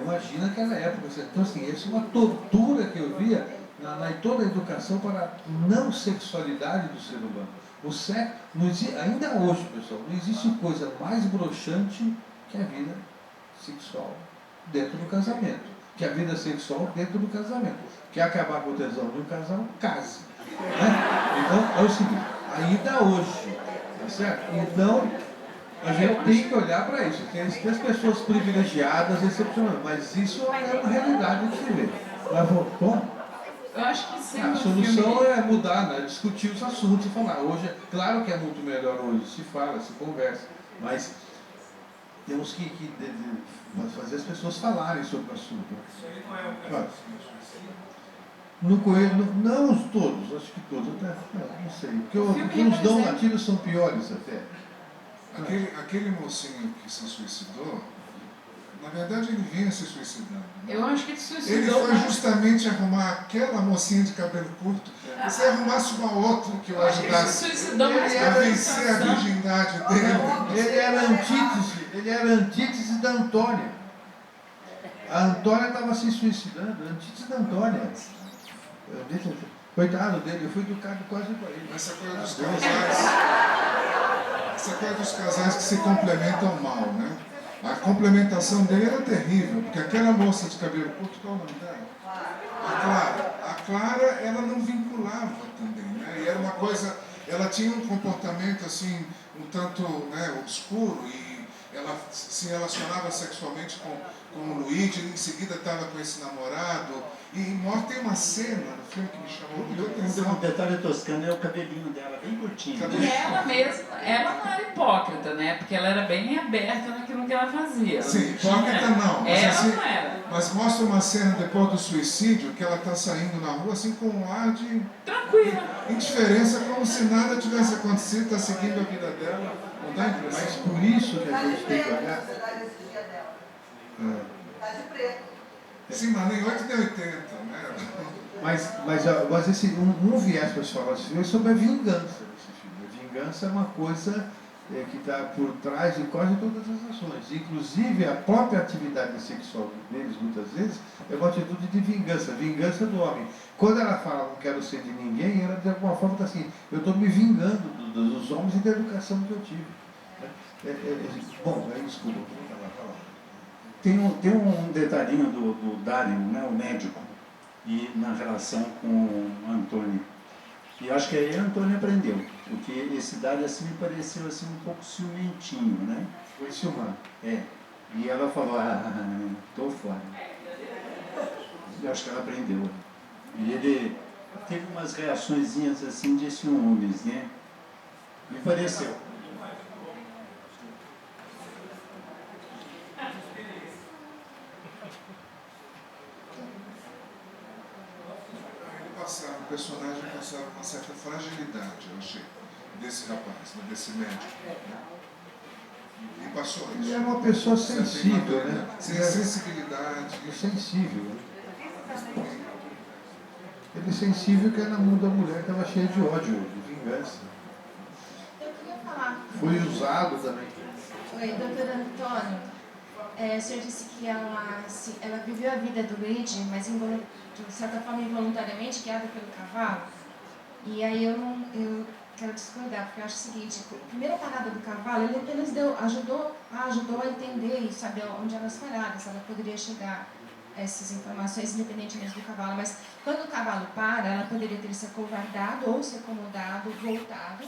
imagina aquela época. Então, assim, isso é uma tortura que eu via em toda a educação para a não sexualidade do ser humano. O sexo, ainda hoje, pessoal, não existe coisa mais broxante que a vida sexual dentro do casamento. Que a vida sexual dentro do casamento. Quer acabar com o tesão de um casal? Case. Né? Então, é o seguinte, ainda hoje, tá certo? Então, a gente tem que olhar para isso. Tem as pessoas privilegiadas, excepcionais, mas isso é uma realidade que se vê. Mas voltou? Eu acho que sim. A solução é mudar, né? Discutir os assuntos e falar. Hoje, claro que é muito melhor hoje, se fala, se conversa, mas temos que fazer as pessoas falarem sobre o assunto. Isso aí não é o caso No Coelho, não todos, acho que todos, até, não sei, porque os dom latinos são piores até. Aquele mocinho que se suicidou, na verdade ele vinha se suicidando. Né? Eu acho que ele se suicidou. Ele foi justamente arrumar aquela mocinha de cabelo curto, e se arrumasse uma outra que o ajudasse a vencer a virgindade dele. Ele era antítese da Antônia. A Antônia estava se suicidando, a antítese da Antônia. Coitado dele, eu fui educado quase para ele. Essa coisa dos casais que se complementam mal, né? A complementação dele era terrível, porque aquela moça de cabelo curto, qual é o nome dela? A Clara, ela não vinculava também, né? E era uma coisa, ela tinha um comportamento assim, um tanto, né, obscuro, e ela se relacionava sexualmente com o Luigi, em seguida estava com esse namorado. E tem uma cena no filme que me chamou muito a Um atenção. detalhe toscano é o cabelinho dela, bem curtinho. Cabelo. E ela mesma, ela não era hipócrita, né? Porque ela era bem aberta naquilo que ela fazia. Ela Sim, não tinha- hipócrita não, mas Ela assim- não era. Mas mostra uma cena depois do suicídio, que ela está saindo na rua assim com um ar de Tranquila. indiferença, como se nada tivesse acontecido, está seguindo a vida dela. Não dá Mas impressão? por isso que a Tá de gente tem que preto, olhar. você dá esse dia dela. É. Tá de preto. Sim, mas nem 8 nem 80, né? Mas um viés para se falar desse filme é sobre a vingança desse filme. A vingança é uma coisa que está por trás de quase todas as ações. Inclusive, a própria atividade sexual deles, muitas vezes, é uma atitude de vingança, vingança do homem. Quando ela fala não quero ser de ninguém, ela de alguma forma está assim, eu estou me vingando dos homens e da educação que eu tive. Bom, aí desculpa, vou falar. Tem um detalhinho do Dario, né, o médico, e na relação com o Antônio. E acho que aí a Antônia aprendeu, porque esse Dario assim me pareceu assim um pouco ciumentinho, né? Foi ciumar. É. E ela falou, tô fora. E acho que ela aprendeu. E ele teve umas reaçõezinhas assim de ciúmes, né? Me pareceu. O personagem passava uma certa fragilidade, eu achei, desse rapaz, né, desse médico. Né? E passou isso. Ele é uma pessoa Certa sensível, né? imaturidade, sem sensibilidade. É sensível. Né? Ele é sensível que na mão da mulher estava cheia de ódio, de vingança. Eu queria falar. Foi usado também. Oi, doutor Antônio. O senhor disse que ela viveu a vida do Luigi, mas de certa forma involuntariamente, guiada pelo cavalo. E aí eu quero discordar, porque eu acho o seguinte, a primeira parada do cavalo, ele apenas ajudou a entender e saber onde elas pararam, se ela poderia chegar a essas informações, independentemente do cavalo. Mas quando o cavalo para, ela poderia ter se acovardado ou se acomodado, voltado,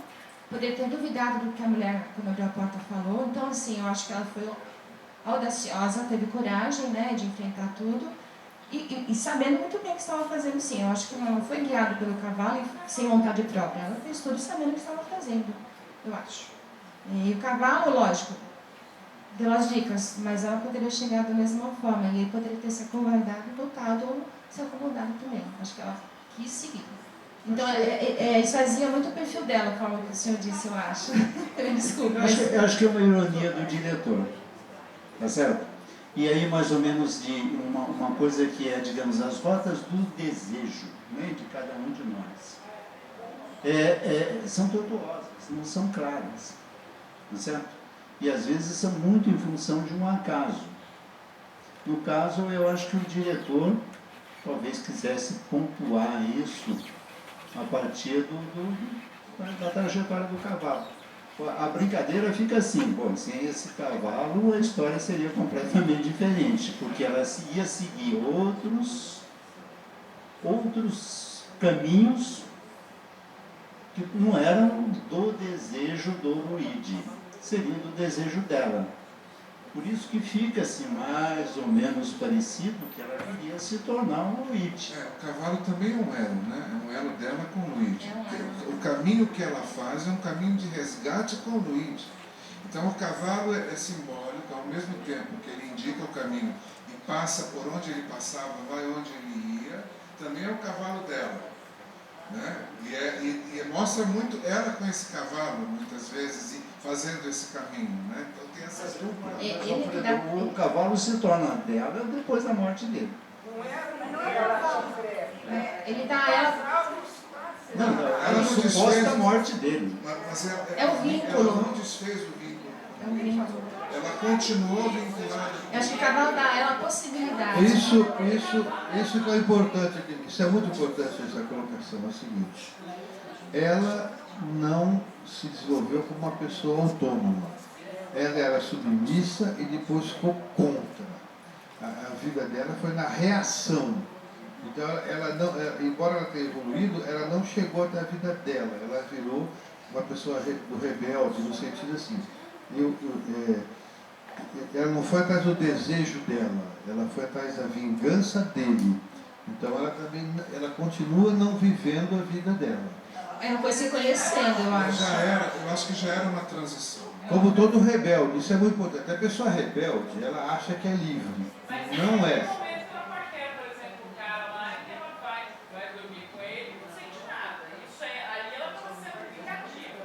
poderia ter duvidado do que a mulher, quando abriu a porta, falou. Então, assim, eu acho que ela foi audaciosa, teve coragem, né, de enfrentar tudo e sabendo muito bem o que estava fazendo, sim. Eu acho que ela não foi guiada pelo cavalo e sem vontade própria. Ela fez tudo sabendo o que estava fazendo, eu acho. E o cavalo, lógico, deu as dicas, mas ela poderia chegar da mesma forma e ele poderia ter se acovardado, voltado ou se acomodado também. Acho que ela quis seguir. Então, isso fazia muito o perfil dela, como o senhor disse, eu acho. Desculpa. Eu acho que é uma ironia do diretor. Tá certo? E aí, mais ou menos, de uma coisa que é, digamos, as rotas do desejo, né, de cada um de nós. São tortuosas, não são claras. Tá certo? E às vezes são muito em função de um acaso. No caso, eu acho que o diretor talvez quisesse pontuar isso a partir da trajetória do cavalo. A brincadeira fica assim, bom, sem esse cavalo a história seria completamente diferente, porque ela ia seguir outros caminhos que não eram do desejo do Luigi, seriam do desejo dela. Por isso que fica assim mais ou menos parecido que ela queria se tornar um Luigi. O cavalo também é um elo, né? É um elo dela com o Luigi. O caminho que ela faz é um caminho de resgate com o Luigi. Então o cavalo é simbólico, ao mesmo tempo que ele indica o caminho e passa por onde ele passava, vai onde ele ia, também é o cavalo dela. Né? E mostra muito ela com esse cavalo, muitas vezes, e fazendo esse caminho. Né? Então tem essas duplas. O cavalo se torna dela depois da morte dele. Ele dá ela. Não, Ela a não suposta desfez- morte dele. Mas É o vínculo. Ela não desfez o vínculo. É um vínculo. Ela continuou vinculada. Eu acho que o cavalo dá ela a possibilidade. Isso que é importante aqui. Isso é muito importante, essa colocação. É o seguinte: ela não se desenvolveu como uma pessoa autônoma. Ela era submissa e depois ficou contra. A vida dela foi na reação. Então, embora ela tenha evoluído, ela não chegou até a vida dela. Ela virou uma pessoa rebelde, no sentido assim. ela não foi atrás do desejo dela, ela foi atrás da vingança dele. Então ela continua não vivendo a vida dela. Ela foi se conhecendo, eu acho. Eu acho que já era uma transição. Como todo rebelde, isso é muito importante. A pessoa rebelde, ela acha que é livre. Não é.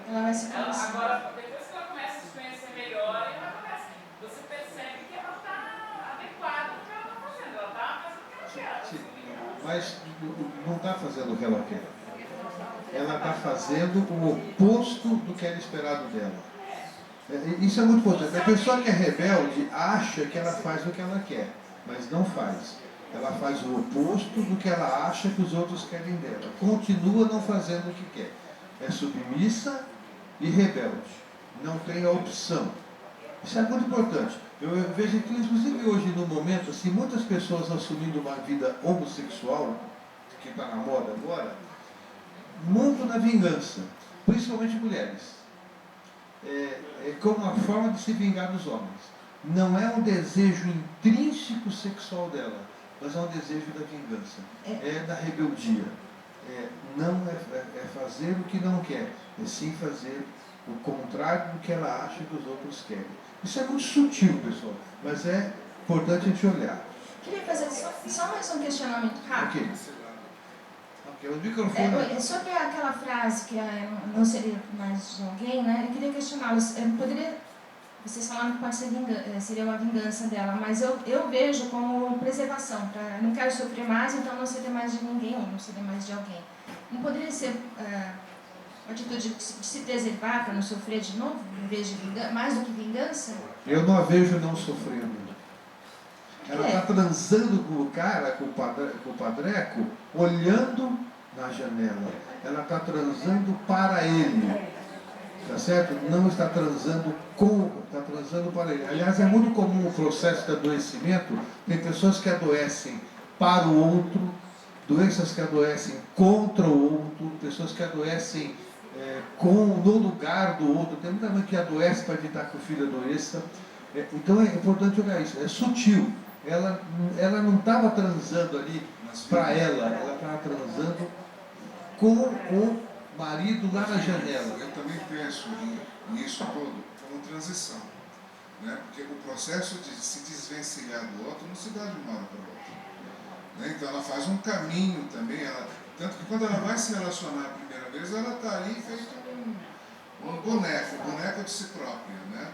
Ela vai se conhecer. Agora, depois que ela começa a se conhecer melhor, você percebe que ela está adequada ao que ela está fazendo. Ela está fazendo o que ela quer. Sim, mas não está fazendo o que ela quer. Ela está fazendo o oposto do que era esperado dela. Isso é muito importante. A pessoa que é rebelde acha que ela faz o que ela quer, mas não faz. Ela faz o oposto do que ela acha que os outros querem dela. Continua não fazendo o que quer. É submissa e rebelde. Não tem a opção. Isso é muito importante. Eu vejo que, inclusive hoje, no momento, assim, muitas pessoas assumindo uma vida homossexual, que está na moda agora, muito na vingança, principalmente mulheres. Como uma forma de se vingar dos homens. Não é um desejo intrínseco sexual dela, mas é um desejo da vingança. É da rebeldia. Não é fazer o que não quer, é sim fazer o contrário do que ela acha que os outros querem. Isso é muito sutil, pessoal, mas é importante a gente olhar. Queria fazer só mais um questionamento rápido. Ok, o microfone. Sobre aquela frase que não seria mais de alguém, né? Eu queria questioná-los. Vocês falaram que pode ser seria uma vingança dela, mas eu vejo como preservação. Não quero sofrer mais, então não seria mais de ninguém, ou não seria mais de alguém. Não poderia ser uma atitude de se preservar para não sofrer de novo, em vez de vingança, mais do que vingança? Eu não a vejo não sofrendo. Ela está transando com o cara, com o padreco, olhando na janela. Ela está transando para ele. Tá certo? Não está transando está transando para ele. Aliás, é muito comum o processo de adoecimento. Tem pessoas que adoecem para o outro, doenças que adoecem contra o outro, pessoas que adoecem no lugar do outro. Tem muita gente que adoece para evitar que o filho adoeça. Então é importante olhar isso. É sutil. Ela não estava transando ali para ela estava transando com o marido lá na janela. Eu também penso nisso todo como transição, né? Porque o processo de se desvencilhar do outro não se dá de uma hora para outra, né? Então ela faz um caminho também, tanto que quando ela vai se relacionar a primeira vez, ela está ali feito um boneco de si própria, né?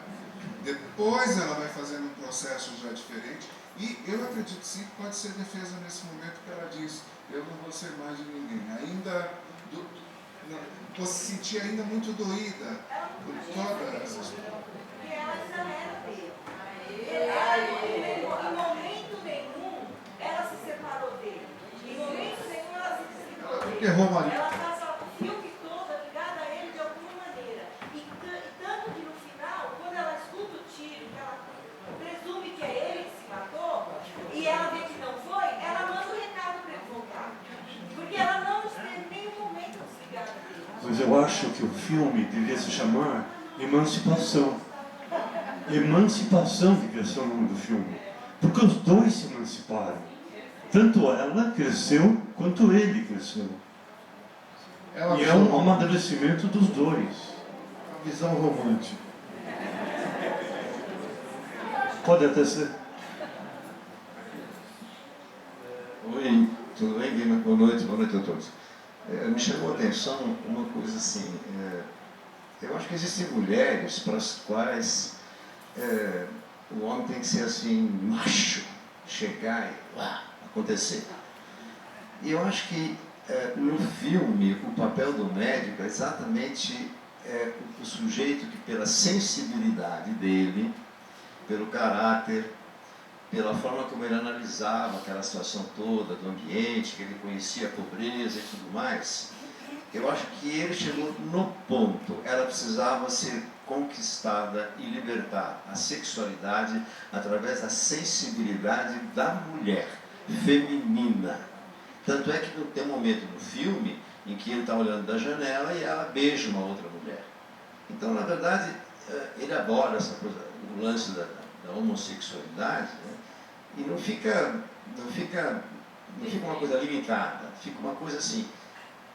Depois ela vai fazendo um processo já diferente, e eu acredito sim que pode ser defesa nesse momento que ela diz: eu não vou ser mais de ninguém. Se sentir ainda muito doída por todas essas coisas. Porque ela já era dele. Em momento nenhum ela se separou dele. Em momento nenhum ela se separou dele. Errou, Maria. Ela passa o filme todo ligada a ele de alguma maneira. E tanto que no final, quando ela escuta o tiro, que ela presume que é ele que se matou, e ela vê que não foi, ela manda um recado para ele voltar. Porque ela não esteve nenhum momento desligada dele. Mas eu acho que o filme devia se chamar Emancipação. Emancipação devia ser o nome do filme. Porque os dois se emanciparam. Tanto ela cresceu, quanto ele cresceu. E é um amadurecimento dos dois. Uma visão romântica. Pode até ser. Oi, tudo bem? Boa noite a todos. Me chamou a atenção uma coisa assim, eu acho que existem mulheres para as quais o homem tem que ser assim, macho, chegar e acontecer. E eu acho que no filme o papel do médico é exatamente o sujeito que, pela sensibilidade dele, pelo caráter, pela forma como ele analisava aquela situação toda do ambiente, que ele conhecia a pobreza e tudo mais, eu acho que ele chegou no ponto. Ela precisava ser conquistada e libertar a sexualidade através da sensibilidade da mulher feminina. Tanto é que tem um momento no filme em que ele está olhando da janela e ela beija uma outra mulher. Então, na verdade, ele aborda essa coisa, o lance da homossexualidade, né? E não fica uma coisa limitada, fica uma coisa assim,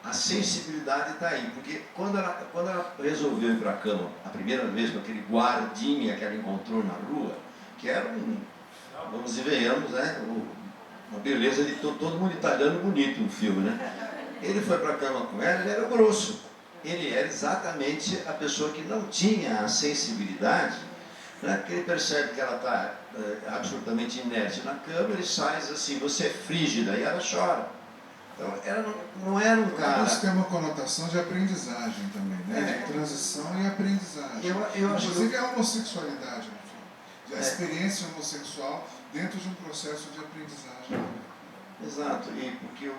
a sensibilidade está aí, porque quando ela resolveu ir para a cama a primeira vez com aquele guardinha que ela encontrou na rua, que era vamos e venhamos, né, uma beleza de todo mundo italiano bonito no filme, né? Ele foi para a cama com ela, ele era grosso, ele era exatamente a pessoa que não tinha a sensibilidade, né, que ele percebe que ela está absolutamente inerte na cama, ele sai assim, você é frígida, e ela chora. Então, ela não era um cara... Isso tem uma conotação de aprendizagem também, né? De transição e aprendizagem. Inclusive a homossexualidade, a experiência homossexual dentro de um processo de aprendizagem. Exato, e porque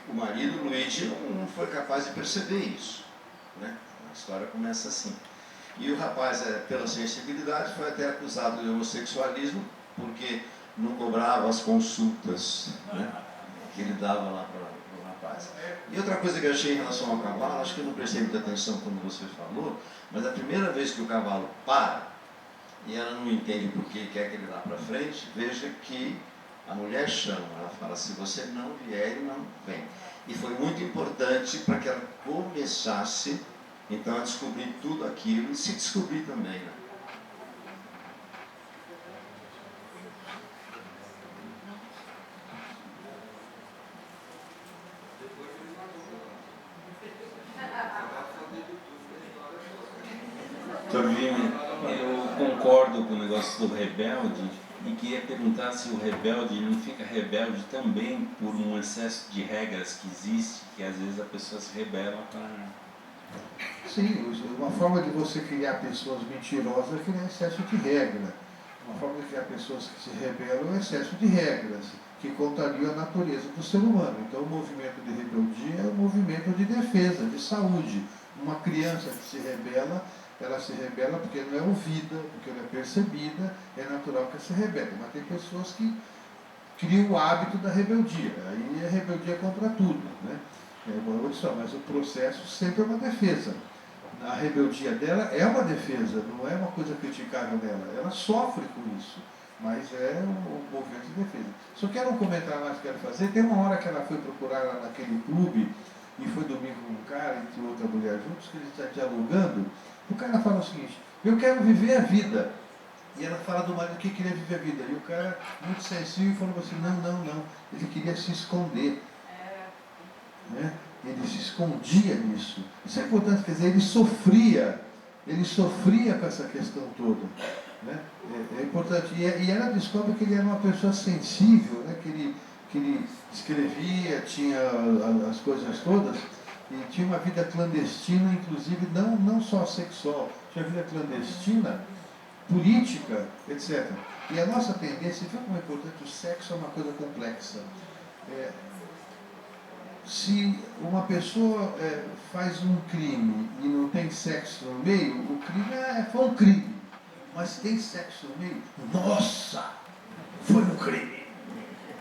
o marido, Luigi, não foi capaz de perceber isso, né? A história começa assim. E o rapaz, pela sensibilidade, foi até acusado de homossexualismo porque não cobrava as consultas, né, que ele dava lá para o rapaz. E outra coisa que eu achei em relação ao cavalo, acho que eu não prestei muita atenção quando você falou, mas a primeira vez que o cavalo para, e ela não entende por que quer que ele vá para frente, veja que a mulher chama, ela fala, se você não vier, ele não vem. E foi muito importante para que ela começasse, então, a descobrir tudo aquilo e se descobrir também, né? Torvini, eu concordo com o negócio do rebelde e queria perguntar se o rebelde não fica rebelde também por um excesso de regras que existe, que às vezes a pessoa se rebela para... Sim, uma forma de você criar pessoas mentirosas é criar excesso de regra. Uma forma de criar pessoas que se rebelam é excesso de regras, que contrariam a natureza do ser humano. Então o movimento de rebeldia é um movimento de defesa, de saúde. Uma criança que se rebela, ela se rebela porque não é ouvida, porque não é percebida, é natural que ela se rebele. Mas tem pessoas que criam o hábito da rebeldia, aí a rebeldia é contra tudo, né? Mas o processo sempre é uma defesa. A rebeldia dela é uma defesa, não é uma coisa criticável nela. Ela sofre com isso, mas é um movimento de defesa. Só quero um comentário mais que quero fazer. Tem uma hora que ela foi procurar lá naquele clube, e foi dormir com um cara e outra mulher juntos, que eles estão dialogando. O cara fala o seguinte, eu quero viver a vida. E ela fala do marido que queria viver a vida. E o cara, muito sensível, falou assim, não. Ele queria se esconder. Né? Ele se escondia nisso. Isso é importante, quer dizer, ele sofria com essa questão toda. Né? É importante. E ela descobre que ele era uma pessoa sensível, né? que ele escrevia, tinha as coisas todas, e tinha uma vida clandestina, inclusive não só sexual, tinha vida clandestina, política, etc. E a nossa tendência, viu como é importante, o sexo é uma coisa complexa. Se uma pessoa faz um crime e não tem sexo no meio, o crime foi um crime. Mas se tem sexo no meio, nossa, foi um crime.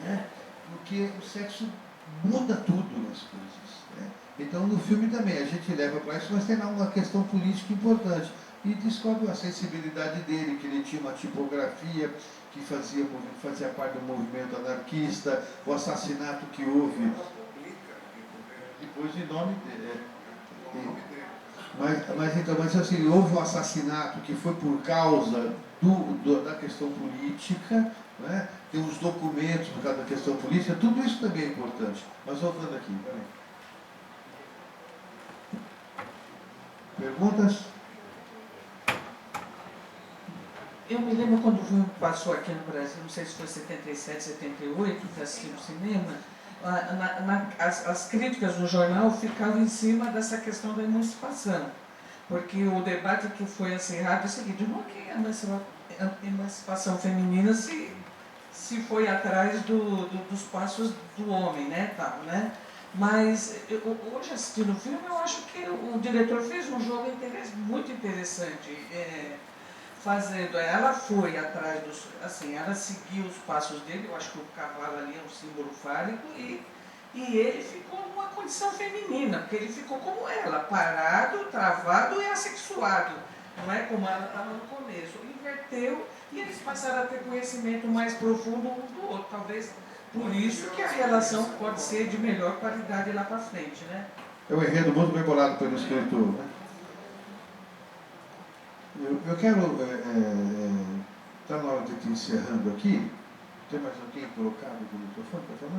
Né? Porque o sexo muda tudo nas coisas. Né? Então no filme também a gente leva para isso, mas tem lá uma questão política importante. E descobre a sensibilidade dele, que ele tinha uma tipografia que fazia parte do movimento anarquista, o assassinato que houve. Depois de nome dele. Mas assim, houve um assassinato que foi por causa da questão política, né? Tem os documentos por causa da questão política, tudo isso também é importante. Mas voltando aqui, peraí. Perguntas? Eu me lembro quando o filme passou aqui no Brasil, não sei se foi 77, 78, que assisti no cinema, as críticas no jornal ficavam em cima dessa questão da emancipação, porque o debate que foi acirrado é o seguinte, não é que a emancipação feminina se foi atrás dos passos do homem, né, tal, né? Mas hoje assistindo o filme, eu acho que o diretor fez um jogo muito interessante, fazendo, ela foi atrás assim, ela seguiu os passos dele, eu acho que o cavalo ali é um símbolo fálico, e ele ficou numa condição feminina, porque ele ficou como ela, parado, travado e assexuado, não é como ela estava no começo. Inverteu, e eles passaram a ter conhecimento mais profundo um do outro. Talvez por isso que a relação pode ser de melhor qualidade lá para frente, né? É um enredo muito bem bolado pelo escritor, né? Eu quero, está na hora de ir encerrando aqui. Tem mais alguém colocado no microfone para falar?